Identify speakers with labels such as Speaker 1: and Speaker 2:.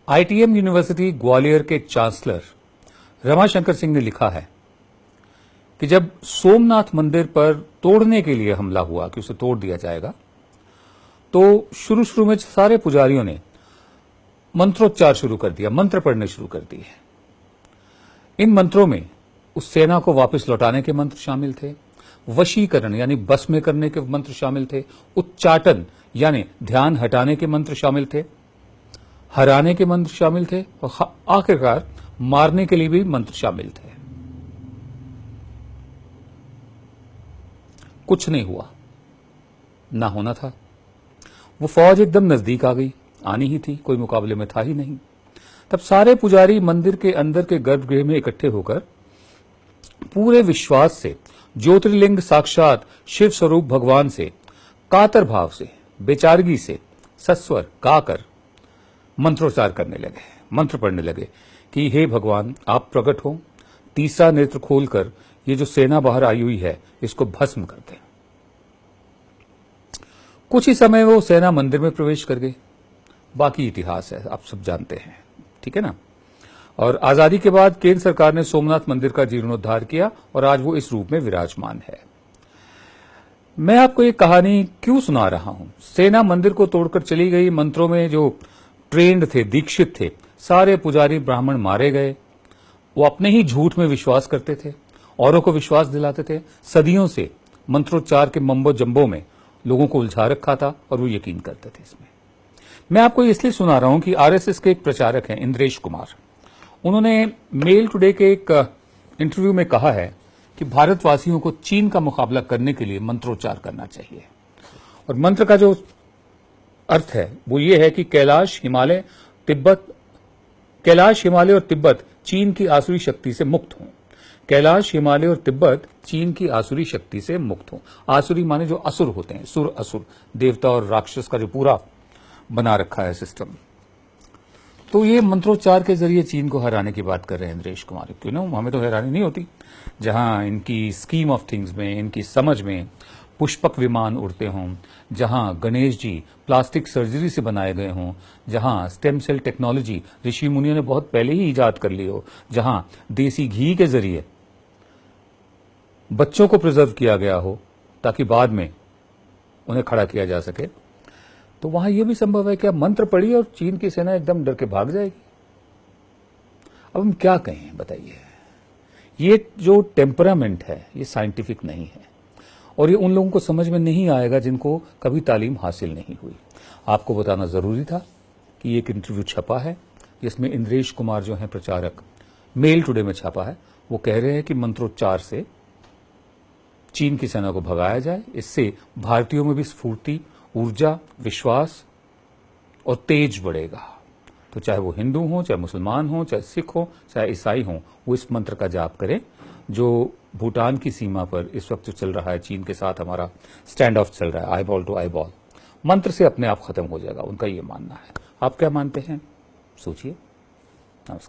Speaker 1: ITM university Gwalior के chancellor Ramashankar Singh ने लिखा है कि जब सोमनाथ मंदिर पर तोड़ने के लिए हमला हुआ कि उसे तोड़ दिया जाएगा, तो शुरू में सारे पुजारियों ने मंत्रोच्चार शुरू कर दिया, मंत्र पढ़ने शुरू कर दिए। इन मंत्रों में उस सेना को वापस लौटाने के मंत्र शामिल थे, वशीकरण यानी बस में करने के मंत्र शामिल थे, उच्चाटन यानी ध्यान हटाने के मंत्र शामिल थे, हराने के मंत्र शामिल थे और आखिरकार मारने के लिए भी मंत्र शामिल थे। कुछ नहीं हुआ, ना होना था। वो फौज एकदम नजदीक आ गई, आनी ही थी, कोई मुकाबले में था ही नहीं। तब सारे पुजारी मंदिर के अंदर के गर्भगृह में इकट्ठे होकर पूरे विश्वास से ज्योतिर्लिंग साक्षात शिव स्वरूप भगवान से कातर भाव से, बेचारगी से सस्वर गाकर मंत्रोच्चार करने लगे, मंत्र पढ़ने लगे कि हे भगवान आप प्रकट हो, तीसरा नेत्र खोलकर ये जो सेना बाहर आई हुई है इसको भस्म कर दें। कुछ ही समय वो सेना मंदिर में प्रवेश कर गई। बाकी इतिहास है, आप सब जानते हैं, ठीक है ना। और आजादी के बाद केंद्र सरकार ने सोमनाथ मंदिर का जीर्णोद्धार किया और आज वो इस रूप में विराजमान है। मैं आपको एक कहानी क्यों सुना रहा हूं? सेना मंदिर को तोड़कर चली गई, मंत्रों में जो ट्रेंड थे, दीक्षित थे, सारे पुजारी ब्राह्मण मारे गए। वो अपने ही झूठ में विश्वास करते थे, औरों को विश्वास दिलाते थे। सदियों से मंत्रोच्चार के मम्बो जम्बो में लोगों को उलझा रखा था और वो यकीन करते थे इसमें। मैं आपको इसलिए सुना रहा हूं कि आरएसएस के एक प्रचारक हैं इंद्रेश कुमार, उन्होंने मेल टुडे के एक इंटरव्यू में कहा है कि भारतवासियों को चीन का मुकाबला करने के लिए मंत्रोच्चार करना चाहिए। और मंत्र का जो अर्थ है वो ये है कि कैलाश हिमालय और तिब्बत चीन की आसुरी शक्ति से मुक्त हों। कैलाश हिमालय और तिब्बत चीन की आसुरी शक्ति से मुक्त हों। आसुरी माने जो असुर होते हैं, सुर असुर, देवता और राक्षस का जो पूरा बना रखा है सिस्टम। तो ये मंत्रोच्चार के जरिए चीन को हराने की बात कर रहे हैं इंद्रेश कुमार। क्यों ना, हमें तो हैरानी नहीं होती। जहां इनकी स्कीम ऑफ थिंग्स में, इनकी समझ में पुष्पक विमान उड़ते हों, जहां गणेश जी प्लास्टिक सर्जरी से बनाए गए हों, जहां स्टेम सेल टेक्नोलॉजी ऋषि मुनियों ने बहुत पहले ही इजाद कर ली हो, जहां देसी घी के जरिए बच्चों को प्रिजर्व किया गया हो ताकि बाद में उन्हें खड़ा किया जा सके, तो वहां यह भी संभव है कि आप मंत्र पढ़िए और चीन की सेना एकदम डर के भाग जाएगी। अब हम क्या कहें बताइए? ये जो टेम्परामेंट है ये साइंटिफिक नहीं है और ये उन लोगों को समझ में नहीं आएगा जिनको कभी तालीम हासिल नहीं हुई। आपको बताना जरूरी था कि एक इंटरव्यू छपा है जिसमें इंद्रेश कुमार जो है प्रचारक, मेल टुडे में छपा है। वो कह रहे हैं कि मंत्रोच्चार से चीन की सेना को भगाया जाए, इससे भारतीयों में भी स्फूर्ति, ऊर्जा, विश्वास और तेज बढ़ेगा। तो चाहे वो हिंदू हो, चाहे मुसलमान हो, चाहे सिख हो, चाहे ईसाई हो, वो इस मंत्र का जाप करें जो भूटान की सीमा पर इस वक्त जो चल रहा है, चीन के साथ हमारा स्टैंड ऑफ चल रहा है, eyeball to eyeball, मंत्र से अपने आप खत्म हो जाएगा, उनका ये मानना है। आप क्या मानते हैं? सोचिए।